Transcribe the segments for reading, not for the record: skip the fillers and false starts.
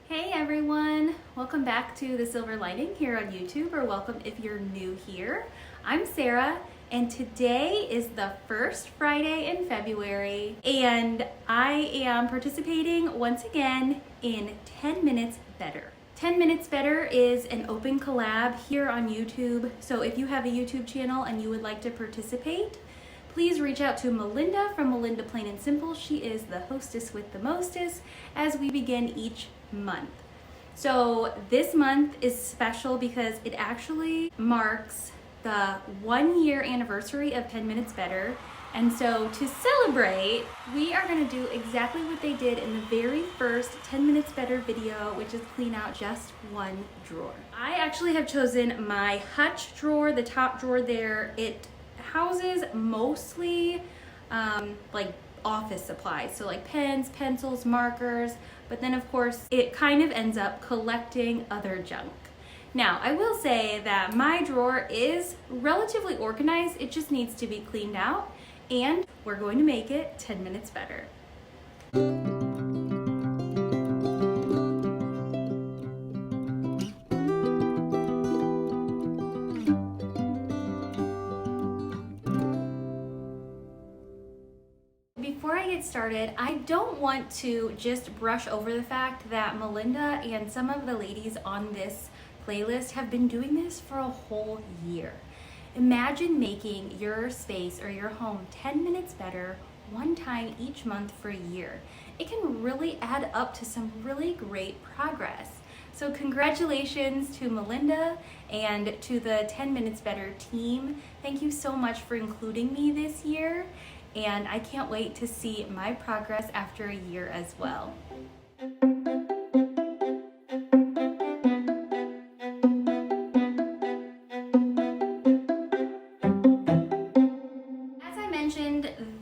Hey everyone, welcome back to The Silver Lining here on YouTube, or welcome if you're new here. I'm Sarah, and today is the first Friday in February, and I am participating once again in 10 Minutes Better. 10 Minutes Better is an open collab here on YouTube, so if you have a YouTube channel and you would like to participate, please reach out to Melinda from Melinda Plain and Simple. She is the hostess with the mostest as we begin each month. So this month is special because it actually marks the 1 year anniversary of 10 Minutes Better. And so to celebrate, we are gonna do exactly what they did in the very first 10 Minutes Better video, which is clean out just one drawer. I actually have chosen my Hutch drawer, the top drawer there. It houses mostly like office supplies, so like pens, pencils, markers, but then of course it kind of ends up collecting other junk. Now, I will say that my drawer is relatively organized, it just needs to be cleaned out, and we're going to make it 10 minutes better. Before I get started, I don't want to just brush over the fact that Melinda and some of the ladies on this playlist have been doing this for a whole year. Imagine making your space or your home 10 minutes better one time each month for a year. It can really add up to some really great progress. So congratulations to Melinda and to the 10 Minutes Better team. Thank you so much for including me this year, and I can't wait to see my progress after a year as well.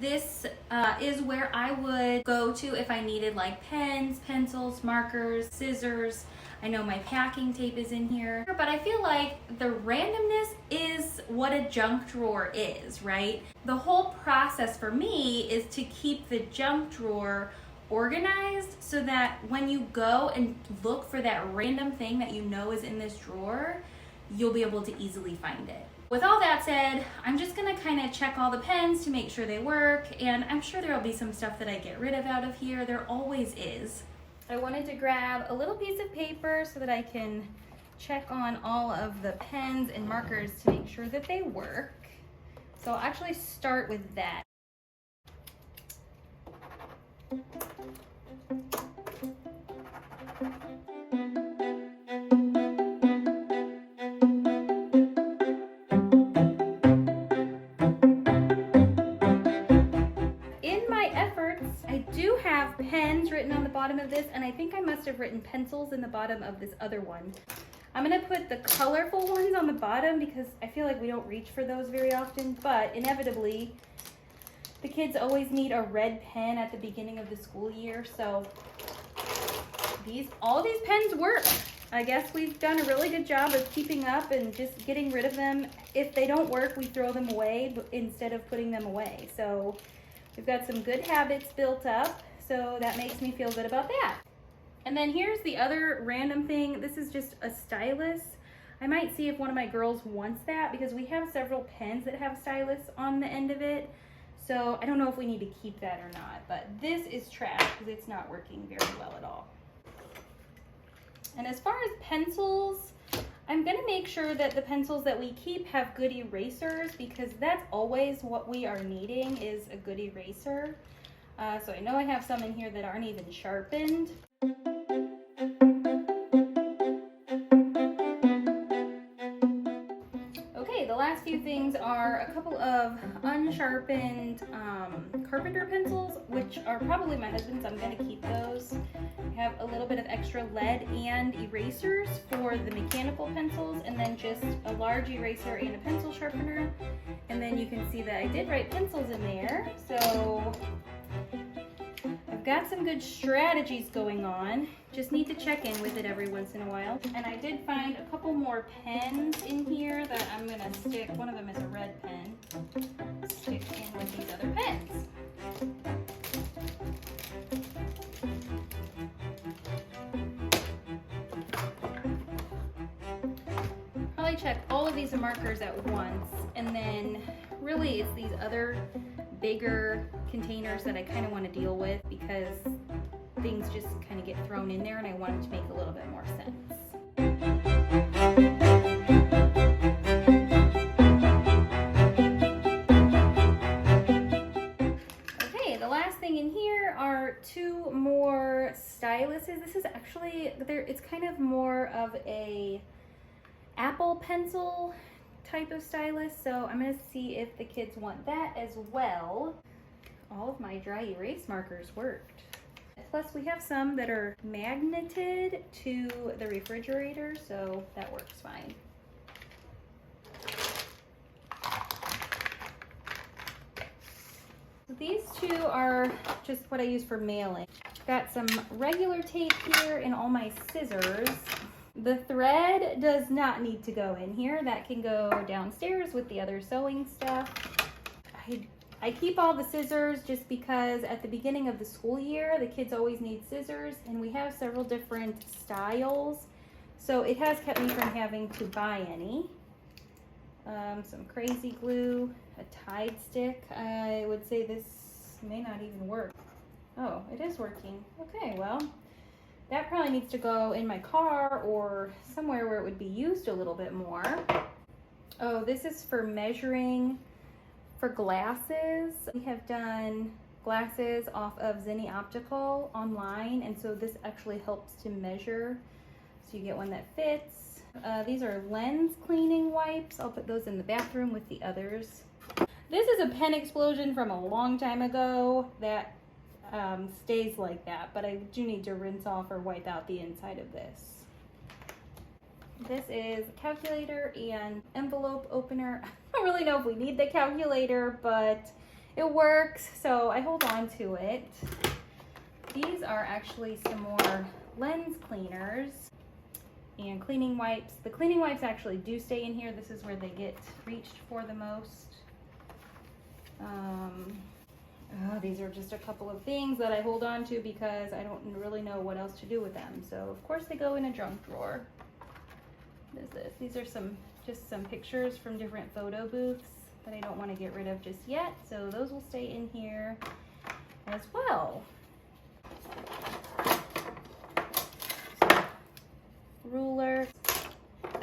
This is where I would go to if I needed like pens, pencils, markers, scissors. I know my packing tape is in here, but I feel like the randomness is what a junk drawer is, right? The whole process for me is to keep the junk drawer organized so that when you go and look for that random thing that you know is in this drawer, you'll be able to easily find it. With all that said, I'm just gonna kind of check all the pens to make sure they work, and I'm sure there'll be some stuff that I get rid of out of here. There always is. I wanted to grab a little piece of paper so that I can check on all of the pens and markers to make sure that they work. So I'll actually start with that. Pens written on the bottom of this, and I think I must have written pencils in the bottom of this other one. I'm gonna put the colorful ones on the bottom because I feel like we don't reach for those very often, but inevitably the kids always need a red pen at the beginning of the school year, so all these pens work. I guess we've done a really good job of keeping up and just getting rid of them. If they don't work, we throw them away instead of putting them away. So we've got some good habits built up. So that makes me feel good about that. And then here's the other random thing. This is just a stylus. I might see if one of my girls wants that because we have several pens that have stylus on the end of it. So I don't know if we need to keep that or not, but this is trash because it's not working very well at all. And as far as pencils, I'm gonna make sure that the pencils that we keep have good erasers because that's always what we are needing, is a good eraser. So I know I have some in here that aren't even sharpened. Okay, the last few things are a couple of unsharpened carpenter pencils, which are probably my husband's. I'm going to keep those. I have a little bit of extra lead and erasers for the mechanical pencils, and then just a large eraser and a pencil sharpener. And then you can see that I did write pencils in there. So I've got some good strategies going on. Just need to check in with it every once in a while. And I did find a couple more pens in here that I'm gonna stick. One of them is a red pen. Stick in with these other pens. probably check all of these markers at once, and then really it's these other bigger containers that I kind of want to deal with because things just kind of get thrown in there and I want it to make a little bit more sense. Okay, the last thing in here are 2 more styluses. This is actually, it's kind of more of a Apple pencil type of stylus, so I'm going to see if the kids want that as well. All of my dry erase markers worked. Plus we have some that are magneted to the refrigerator, so that works fine. These 2 are just what I use for mailing. Got some regular tape here and all my scissors. The thread does not need to go in here. That can go downstairs with the other sewing stuff. I keep all the scissors just because at the beginning of the school year, the kids always need scissors, and we have several different styles. So it has kept me from having to buy any. Some crazy glue, a Tide stick. I would say this may not even work. Oh, it is working. Okay, well, that probably needs to go in my car or somewhere where it would be used a little bit more. Oh, this is for measuring for glasses. We have done glasses off of Zenni Optical online, and so this actually helps to measure so you get one that fits. These are lens cleaning wipes. I'll put those in the bathroom with the others. This is a pen explosion from a long time ago that stays like that, but I do need to rinse off or wipe out the inside of this. This is a calculator and envelope opener. I don't really know if we need the calculator, but it works, so I hold on to it. These are actually some more lens cleaners and cleaning wipes. The cleaning wipes actually do stay in here. This is where they get reached for the most. These are just a couple of things that I hold on to because I don't really know what else to do with them. So of course they go in a junk drawer. What is this? These are just some pictures from different photo booths that I don't want to get rid of just yet. So those will stay in here as well. So, ruler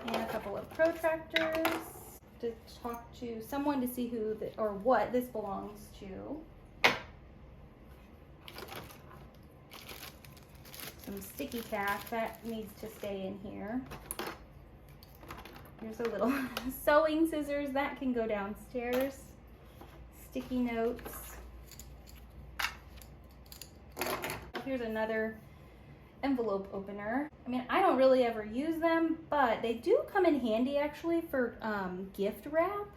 and a couple of protractors to talk to someone to see who or what this belongs to. Some sticky tack that needs to stay in here. Here's a little sewing scissors that can go downstairs. Sticky notes. Here's another envelope opener. I mean, I don't really ever use them, but they do come in handy actually for gift wrap.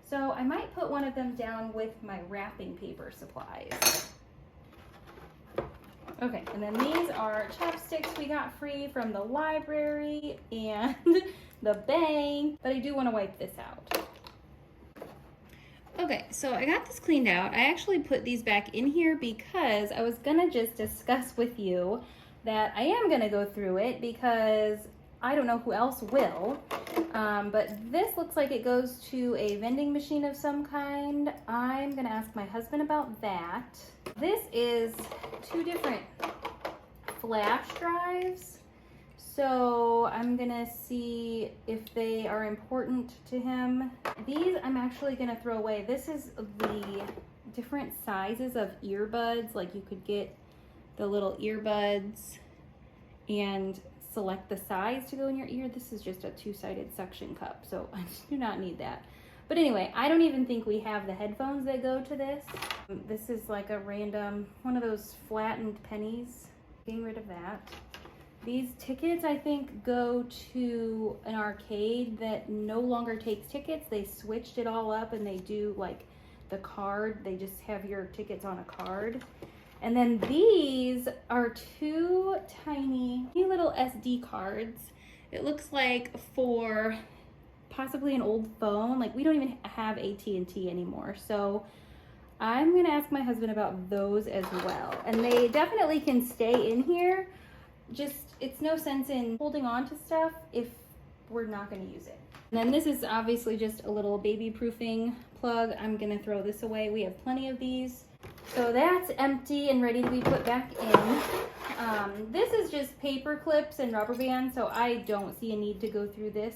So I might put one of them down with my wrapping paper supplies. Okay, and then these are chapsticks we got free from the library and the bank, but I do want to wipe this out. Okay, so I got this cleaned out. I actually put these back in here because I was gonna just discuss with you that I am gonna go through it because I don't know who else will, but this looks like it goes to a vending machine of some kind. I'm gonna ask my husband about that. This is 2 different flash drives, so I'm gonna see if they are important to him. These I'm actually gonna throw away. This is the different sizes of earbuds. Like you could get the little earbuds and select the size to go in your ear. This is just a 2-sided suction cup, so I do not need that. But anyway, I don't even think we have the headphones that go to this. This is like a random, one of those flattened pennies. Getting rid of that. These tickets, I think, go to an arcade that no longer takes tickets. They switched it all up and they do like the card. They just have your tickets on a card. And then these are 2 tiny little SD cards. It looks like for possibly an old phone. Like we don't even have AT&T anymore. So I'm gonna ask my husband about those as well. And they definitely can stay in here. Just, it's no sense in holding on to stuff if we're not going to use it. And then this is obviously just a little baby proofing plug. I'm going to throw this away. We have plenty of these. So that's empty and ready to be put back in. This is just paper clips and rubber bands, so I don't see a need to go through this.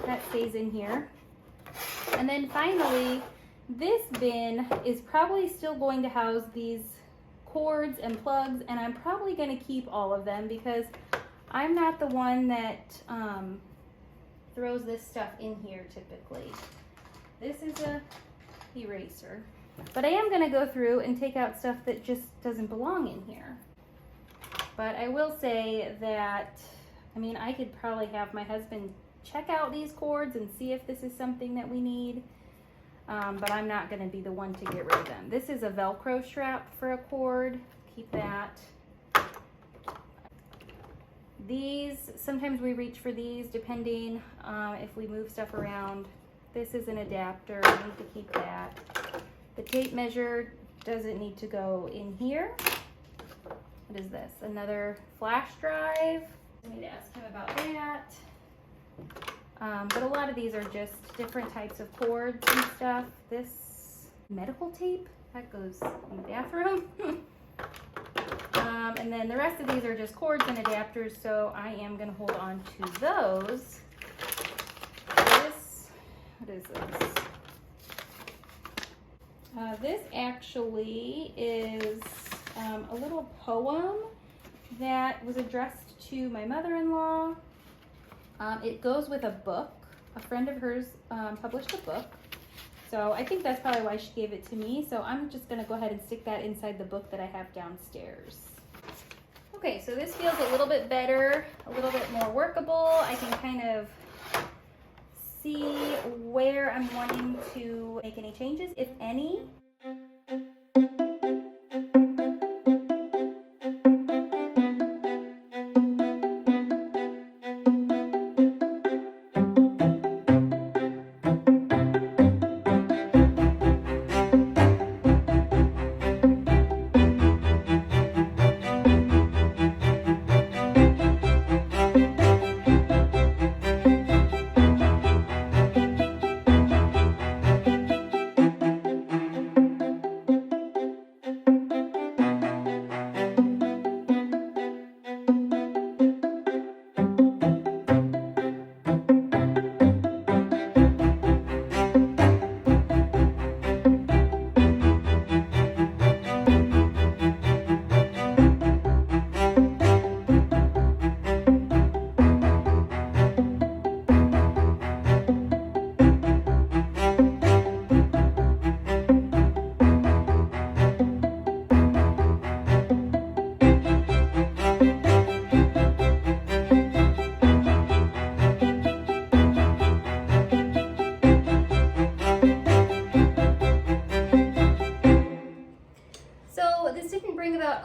That stays in here. And then finally, this bin is probably still going to house these cords and plugs, and I'm probably going to keep all of them because I'm not the one that throws this stuff in here typically. This is a eraser. But I am going to go through and take out stuff that just doesn't belong in here. But I will say that, I mean, I could probably have my husband check out these cords and see if this is something that we need. But I'm not going to be the one to get rid of them. This is a Velcro strap for a cord. Keep that. These, sometimes we reach for these depending if we move stuff around. This is an adapter. I need to keep that. The tape measure doesn't need to go in here. What is this? Another flash drive. I need to ask him about that. But a lot of these are just different types of cords and stuff. This medical tape, that goes in the bathroom. And then the rest of these are just cords and adapters, so I am going to hold on to those. This, what is this? This actually is a little poem that was addressed to my mother-in-law. It goes with a book. A friend of hers published a book. So I think that's probably why she gave it to me. So I'm just going to go ahead and stick that inside the book that I have downstairs. Okay, so this feels a little bit better, a little bit more workable. I can kind of see where I'm wanting to make any changes, if any.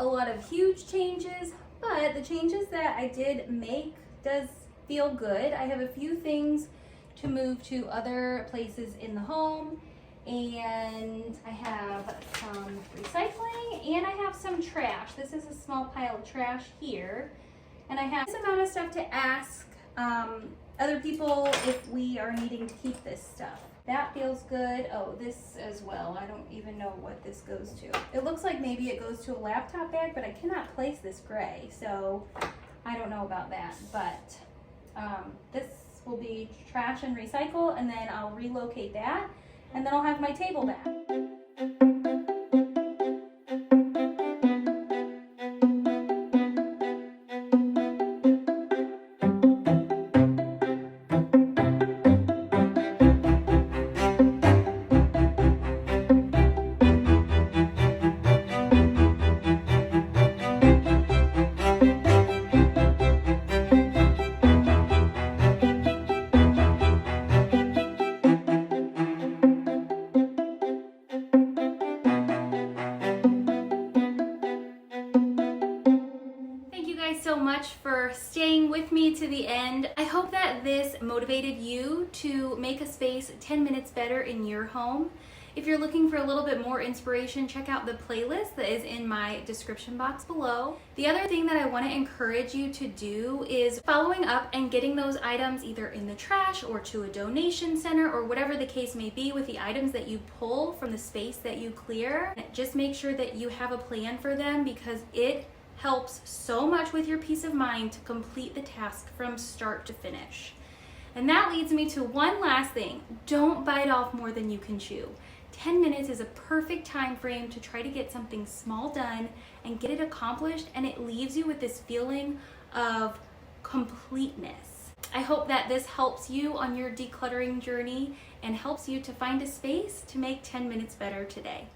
A lot of huge changes, but the changes that I did make does feel good. I have a few things to move to other places in the home, and I have some recycling and I have some trash. This is a small pile of trash here, and I have this amount of stuff to ask other people if we are needing to keep this stuff. That feels good. Oh, this as well. I don't even know what this goes to. It looks like maybe it goes to a laptop bag, but I cannot place this gray, so I don't know about that. But this will be trash and recycle, and then I'll relocate that, and then I'll have my table back. So much for staying with me to the end. I hope that this motivated you to make a space 10 minutes better in your home. If you're looking for a little bit more inspiration, check out the playlist that is in my description box below. The other thing that I want to encourage you to do is following up and getting those items either in the trash or to a donation center or whatever the case may be with the items that you pull from the space that you clear. Just make sure that you have a plan for them, because it helps so much with your peace of mind to complete the task from start to finish. And that leads me to one last thing. Don't bite off more than you can chew. 10 minutes is a perfect time frame to try to get something small done and get it accomplished, and it leaves you with this feeling of completeness. I hope that this helps you on your decluttering journey and helps you to find a space to make 10 minutes better today.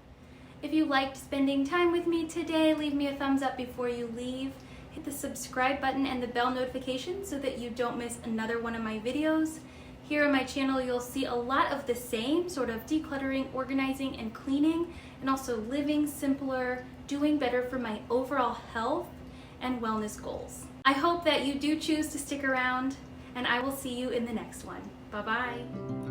If you liked spending time with me today, leave me a thumbs up before you leave. Hit the subscribe button and the bell notification so that you don't miss another one of my videos. Here on my channel, you'll see a lot of the same sort of decluttering, organizing, and cleaning, and also living simpler, doing better for my overall health and wellness goals. I hope that you do choose to stick around, and I will see you in the next one. Bye-bye.